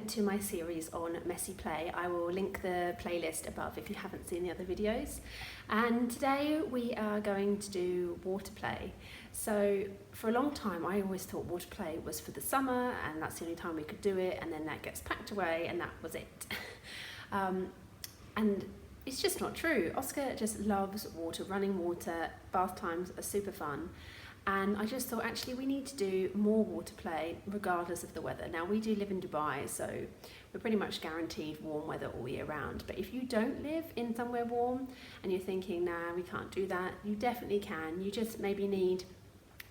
to my series on messy play. I will link the playlist above if you haven't seen the other videos. And today we are going to do water play. So for a long time I always thought water play was for the summer and that's the only time we could do it, and then that gets packed away and that was it. And it's just not true. Oscar just loves water, running water. Bath times are super fun. And I just thought, actually, we need to do more water play regardless of the weather. Now, we do live in Dubai, so we're pretty much guaranteed warm weather all year round. But if you don't live in somewhere warm and you're thinking, nah, we can't do that, you definitely can. You just maybe need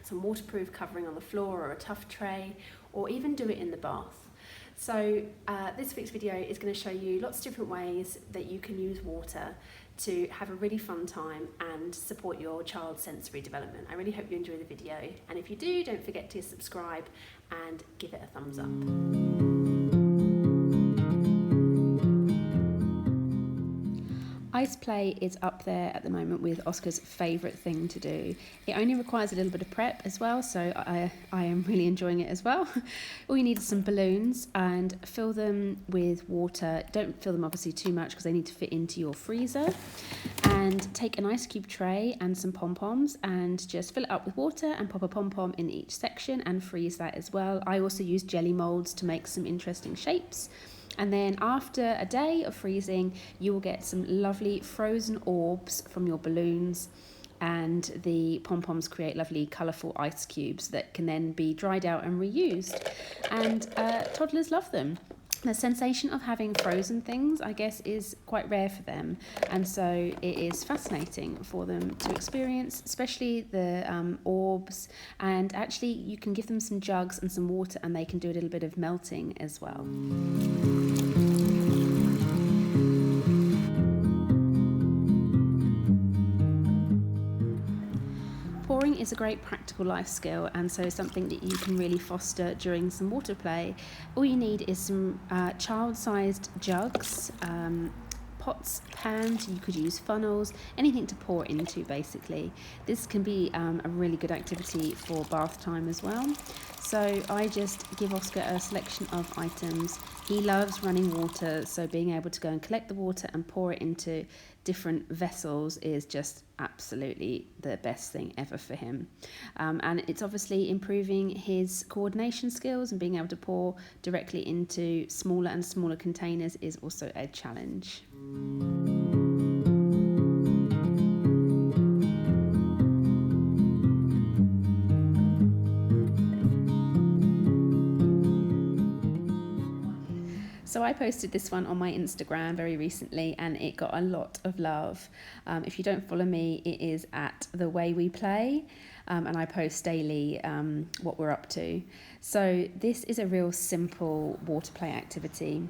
some waterproof covering on the floor or a tuff tray, or even do it in the bath. So this week's video is going to show you lots of different ways that you can use water to have a really fun time and support your child's sensory development. I really hope you enjoy the video, and if you do, don't forget to subscribe and give it a thumbs up. Ice play is up there at the moment with Oscar's favourite thing to do. It only requires a little bit of prep as well, so I am really enjoying it as well. All you need is some balloons and fill them with water. Don't fill them obviously too much because they need to fit into your freezer. And take an ice cube tray and some pom-poms and just fill it up with water and pop a pom-pom in each section and freeze that as well. I also use jelly molds to make some interesting shapes. And then after a day of freezing, you will get some lovely frozen orbs from your balloons, and the pom-poms create lovely colourful ice cubes that can then be dried out and reused. And toddlers love them. The sensation of having frozen things, I guess, is quite rare for them, and so it is fascinating for them to experience, especially the orbs. And actually you can give them some jugs and some water and they can do a little bit of melting as well. Pouring is a great practical life skill, and so something that you can really foster during some water play. All you need is some child-sized jugs, pots, pans. You could use funnels, anything to pour into basically. This can be a really good activity for bath time as well. So I just give Oscar a selection of items. He loves running water, so being able to go and collect the water and pour it into different vessels is just absolutely the best thing ever for him. And it's obviously improving his coordination skills, and being able to pour directly into smaller and smaller containers is also a challenge. So I posted this one on my Instagram very recently and it got a lot of love. If you don't follow me, it is at The Way We Play, and I post daily what we're up to. So this is a real simple water play activity.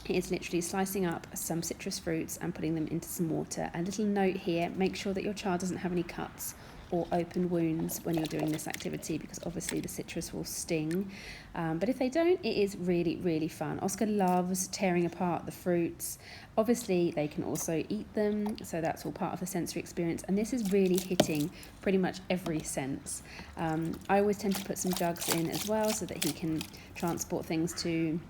It is literally slicing up some citrus fruits and putting them into some water. A little note here, make sure that your child doesn't have any cuts or open wounds when you're doing this activity, because obviously the citrus will sting. But if they don't, it is really, really fun. Oscar loves tearing apart the fruits. Obviously they can also eat them, so that's all part of the sensory experience, and this is really hitting pretty much every sense. I always tend to put some jugs in as well so that he can transport things to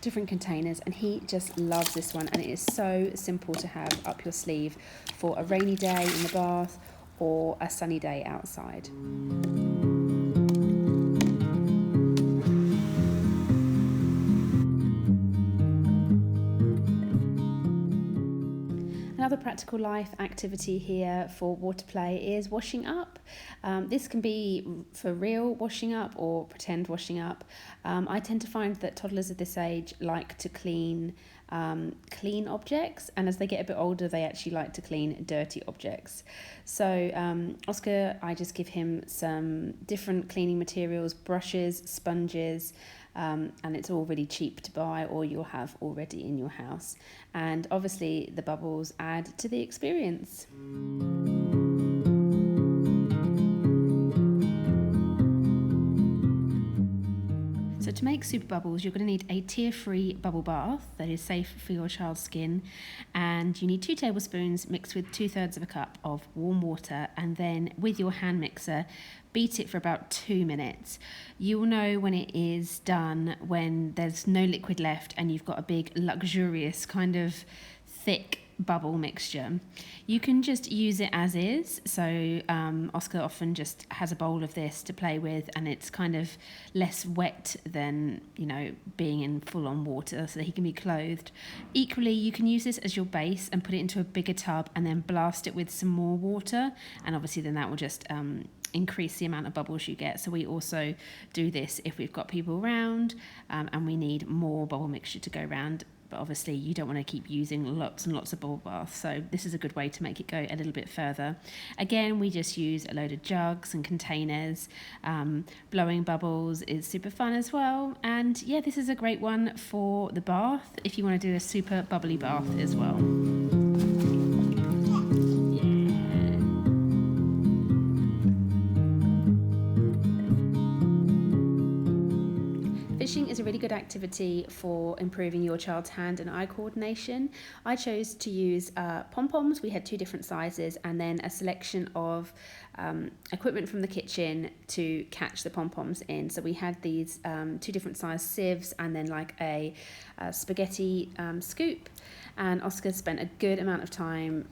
different containers, and he just loves this one, and it is so simple to have up your sleeve for a rainy day in the bath or a sunny day outside. Another practical life activity here for water play is washing up. This can be for real washing up or pretend washing up. I tend to find that toddlers of this age like to clean objects, and as they get a bit older they actually like to clean dirty objects. So Oscar, I just give him some different cleaning materials, brushes, sponges, and it's all really cheap to buy or you'll have already in your house, and obviously the bubbles add to the experience. So to make super bubbles, you're going to need a tear-free bubble bath that is safe for your child's skin, and you need 2 tablespoons mixed with 2/3 of a cup of warm water, and then with your hand mixer beat it for about 2 minutes. You will know when it is done when there's no liquid left and you've got a big luxurious kind of thick bubble mixture. You can just use it as is, so Oscar often just has a bowl of this to play with, and it's kind of less wet than, you know, being in full-on water, so that he can be clothed. Equally, you can use this as your base and put it into a bigger tub and then blast it with some more water, and obviously then that will just increase the amount of bubbles you get. So we also do this if we've got people around and we need more bubble mixture to go around. But obviously you don't want to keep using lots and lots of bubble baths, so this is a good way to make it go a little bit further. Again, we just use a load of jugs and containers. Blowing bubbles is super fun as well, and yeah, this is a great one for the bath if you want to do a super bubbly bath as well. Fishing is a really good activity for improving your child's hand and eye coordination. I chose to use pom-poms. We had 2 different sizes, and then a selection of equipment from the kitchen to catch the pom-poms in. So we had these 2 different size sieves, and then like a spaghetti scoop. And Oscar spent a good amount of time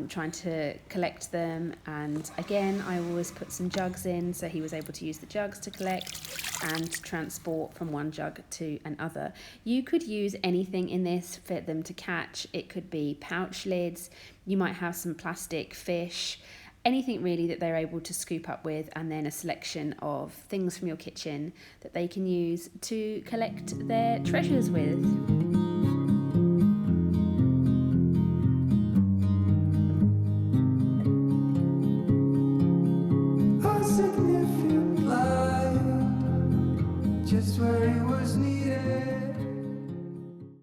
trying to collect them, and again I always put some jugs in so he was able to use the jugs to collect and transport from one jug to another. You could use anything in this for them to catch. It could be pouch lids, you might have some plastic fish, anything really that they're able to scoop up with, and then a selection of things from your kitchen that they can use to collect their treasures with. Significant light, just where it was needed.